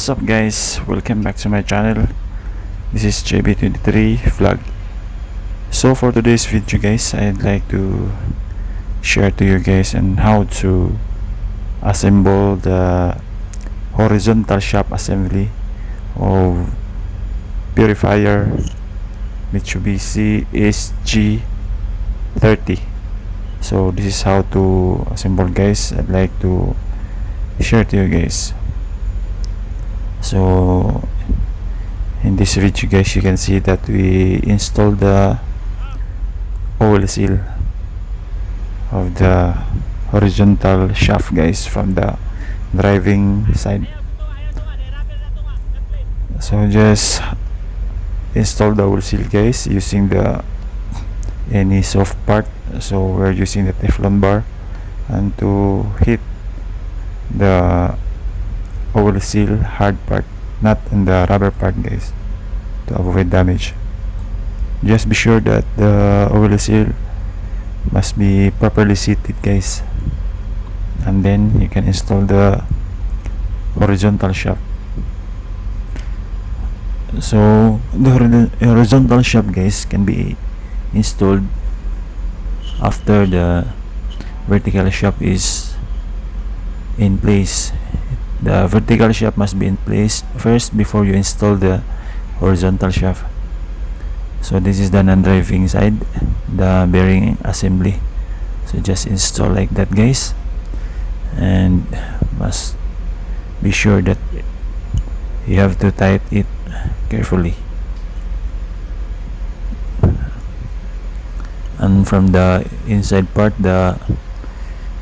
What's up guys, welcome back to my channel. This is JB23 vlog. So for today's video guys, I'd like to share to you guys on how to assemble the horizontal shaft assembly of Purifier Mitsubishi Sj30. So this is how to assemble guys. I'd like to share to you guys. So in this video guys, you can see that we installed the oil seal of the horizontal shaft guys from the driving side. So just install the oil seal guys using the any soft part. So we're using the Teflon bar, and to hit the oil seal hard part, not in the rubber part guys, to avoid damage. Just be sure that the oil seal must be properly seated guys, and then you can install the horizontal shaft. So the horizontal shaft guys can be installed after the vertical shaft is in place. The vertical shaft must be in place first before you install the horizontal shaft. So this is the non-driving side, the bearing assembly. So just install like that guys, and must be sure that you have to tight it carefully. And from the inside part, the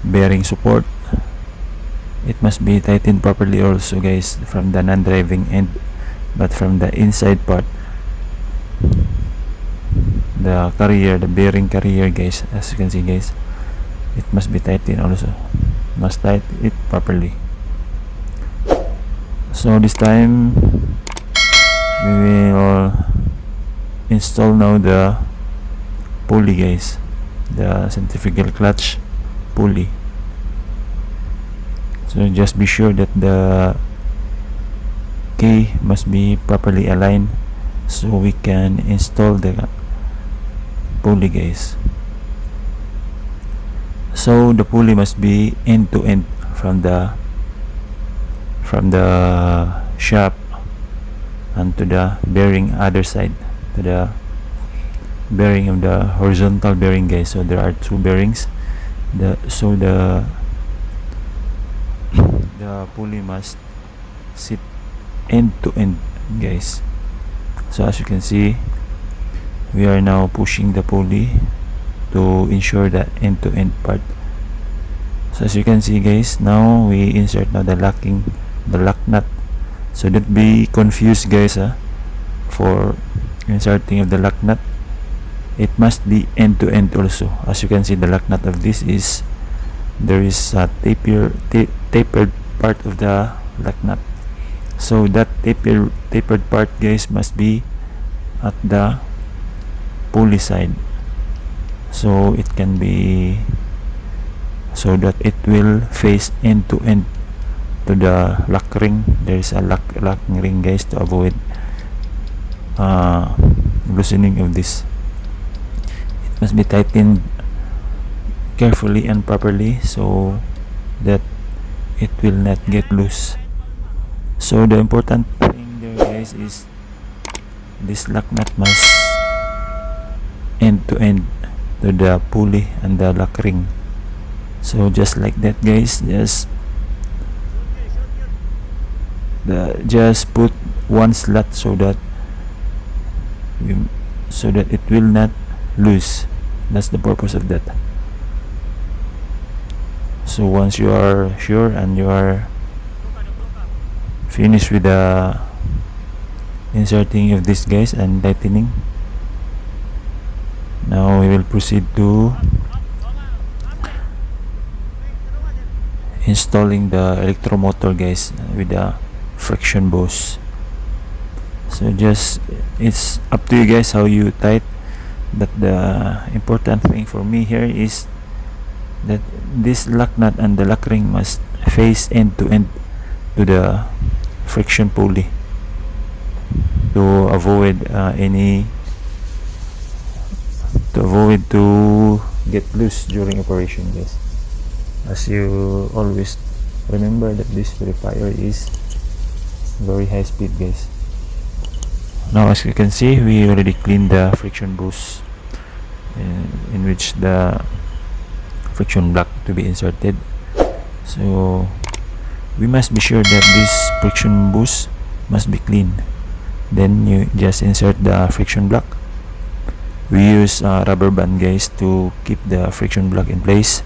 bearing support, it must be tightened properly also guys, from the non-driving end. But from the inside part, the carrier, the bearing carrier guys, as you can see guys, it must be tightened also, must tighten it properly. So this time we will install now the pulley guys, the centrifugal clutch pulley. So just be sure that the key must be properly aligned so we can install the pulley guys. So the pulley must be end to end, from the shaft and to the bearing other side, to the bearing of the horizontal bearing guys. So there are two bearings, the pulley must sit end to end guys. So as you can see, we are now pushing the pulley to ensure that end to end part. So as you can see guys, now we insert now the lock nut. So don't be confused guys, for inserting of the lock nut, it must be end to end also. As you can see, the lock nut of this is, there is a tapered part of the lock nut. So that tapered part guys must be at the pulley side, so it can be, so that it will face end to end to the lock ring. There is a lock ring guys, to avoid loosening of this. It must be tightened carefully and properly so that it will not get loose. So the important thing there guys is this lock nut must end to end to the pulley and the lock ring. So just like that guys, just put one slot so that it will not loose. That's the purpose of that. So once you are sure and you are finished with the inserting of this guys and tightening, now we will proceed to installing the electromotor guys with the friction boss. So just, it's up to you guys how you tight, but the important thing for me here is that this lock nut and the lock ring must face end to end to the friction pulley to avoid to get loose during operation, guys. As you always remember that this purifier is very high speed, guys. Now as you can see, we already cleaned the friction boost in which the friction block to be inserted. So we must be sure that this friction boost must be clean. Then you just insert the friction block. We use a rubber band, guys, to keep the friction block in place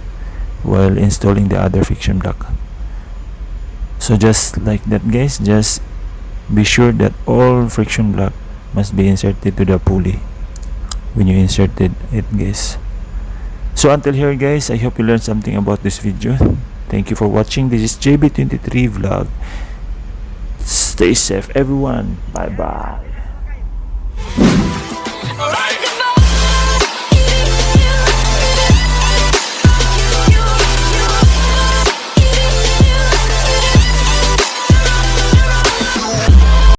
while installing the other friction block. So just like that, guys, just be sure that all friction block must be inserted to the pulley when you inserted it, guys. So until here, guys, I hope you learned something about this video. Thank you for watching. This is JB23 vlog. Stay safe, everyone. Bye bye.